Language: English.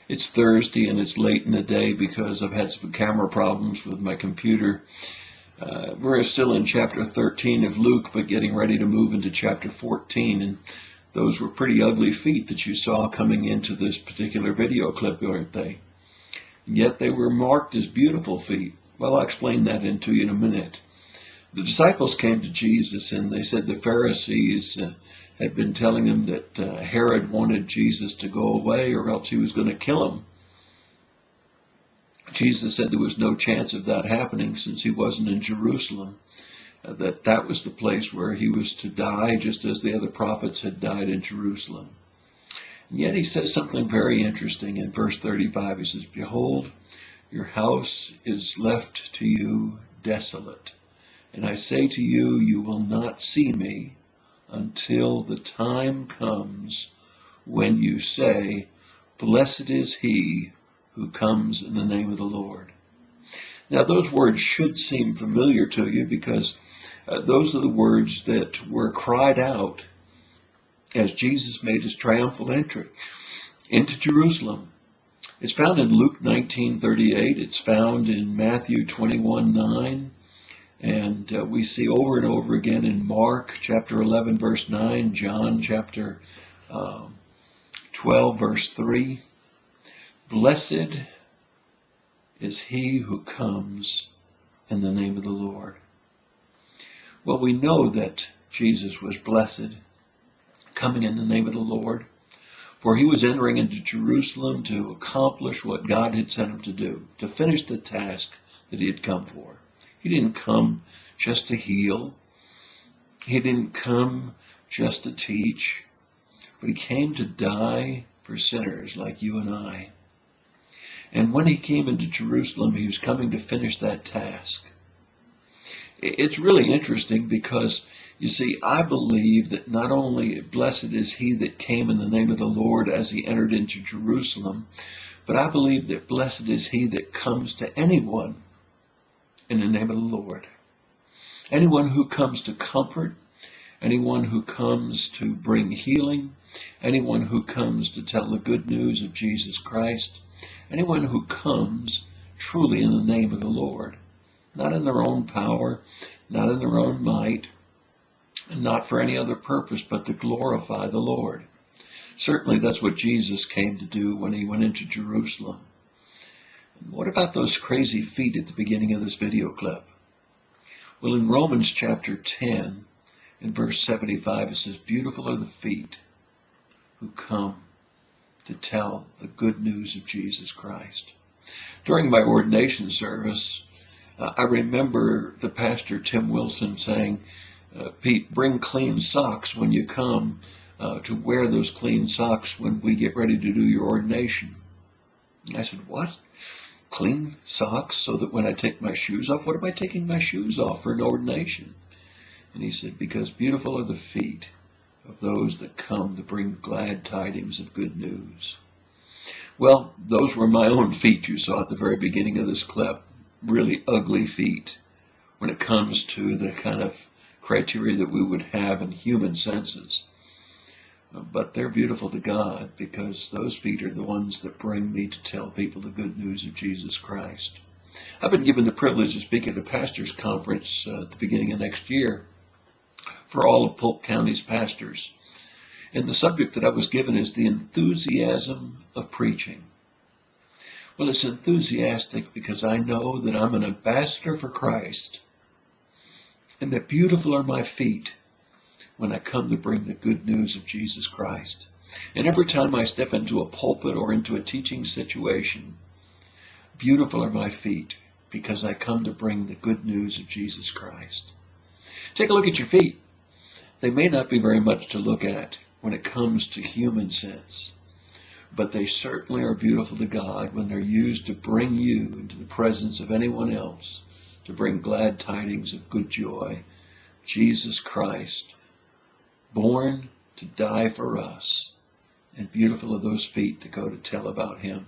It's Thursday and it's late in the day because I've had some camera problems with my computer. We're still in chapter 13 of Luke, but getting ready to move into chapter 14. And those were pretty ugly feet that you saw coming into this particular video clip, weren't they? Yet they were marked as beautiful feet. Well, I'll explain that to you in a minute. The disciples came to Jesus and they said the Pharisees had been telling him that Herod wanted Jesus to go away or else he was going to kill him. Jesus said there was no chance of that happening since he wasn't in Jerusalem, that was the place where he was to die, just as the other prophets had died in Jerusalem. And yet he says something very interesting in verse 35. He says, "Behold, your house is left to you desolate. And I say to you, you will not see me until the time comes when you say, blessed is he who comes in the name of the Lord." Now those words should seem familiar to you because those are the words that were cried out as Jesus made his triumphal entry into Jerusalem. It's found in Luke 19:38. It's found in Matthew 21:9. And we see over and over again in Mark chapter 11, verse 9, John chapter 12, verse 3. Blessed is he who comes in the name of the Lord. Well, we know that Jesus was blessed, coming in the name of the Lord, for he was entering into Jerusalem to accomplish what God had sent him to do, to finish the task that he had come for. He didn't come just to heal. He didn't come just to teach. But he came to die for sinners like you and I. And when he came into Jerusalem, he was coming to finish that task. It's really interesting because, you see, I believe that not only blessed is he that came in the name of the Lord as he entered into Jerusalem, but I believe that blessed is he that comes to anyone in the name of the Lord. Anyone who comes to comfort, anyone who comes to bring healing, anyone who comes to tell the good news of Jesus Christ, anyone who comes truly in the name of the Lord, not in their own power, not in their own might, and not for any other purpose but to glorify the Lord. Certainly that's what Jesus came to do when he went into Jerusalem. What about those crazy feet at the beginning of this video clip? Well, in Romans chapter 10, in verse 75, it says, "Beautiful are the feet who come to tell the good news of Jesus Christ." During my ordination service, I remember the pastor, Tim Wilson, saying, "Pete, bring clean socks when you come to wear those clean socks when we get ready to do your ordination." I said, "What? Clean socks so that when I take my shoes off?" "What am I taking my shoes off for an ordination?" And he said, "Because beautiful are the feet of those that come to bring glad tidings of good news." Well, those were my own feet you saw at the very beginning of this clip. Really ugly feet when it comes to the kind of criteria that we would have in human senses. But they're beautiful to God because those feet are the ones that bring me to tell people the good news of Jesus Christ. I've been given the privilege to speak at a pastor's conference at the beginning of next year for all of Polk County's pastors. And the subject that I was given is the enthusiasm of preaching. Well, it's enthusiastic because I know that I'm an ambassador for Christ and that beautiful are my feet when I come to bring the good news of Jesus Christ. And every time I step into a pulpit or into a teaching situation, beautiful are my feet because I come to bring the good news of Jesus Christ. Take a look at your feet. They may not be very much to look at when it comes to human sense, but they certainly are beautiful to God when they're used to bring you into the presence of anyone else, to bring glad tidings of good joy. Jesus Christ, born to die for us, and beautiful are those feet to go to tell about him.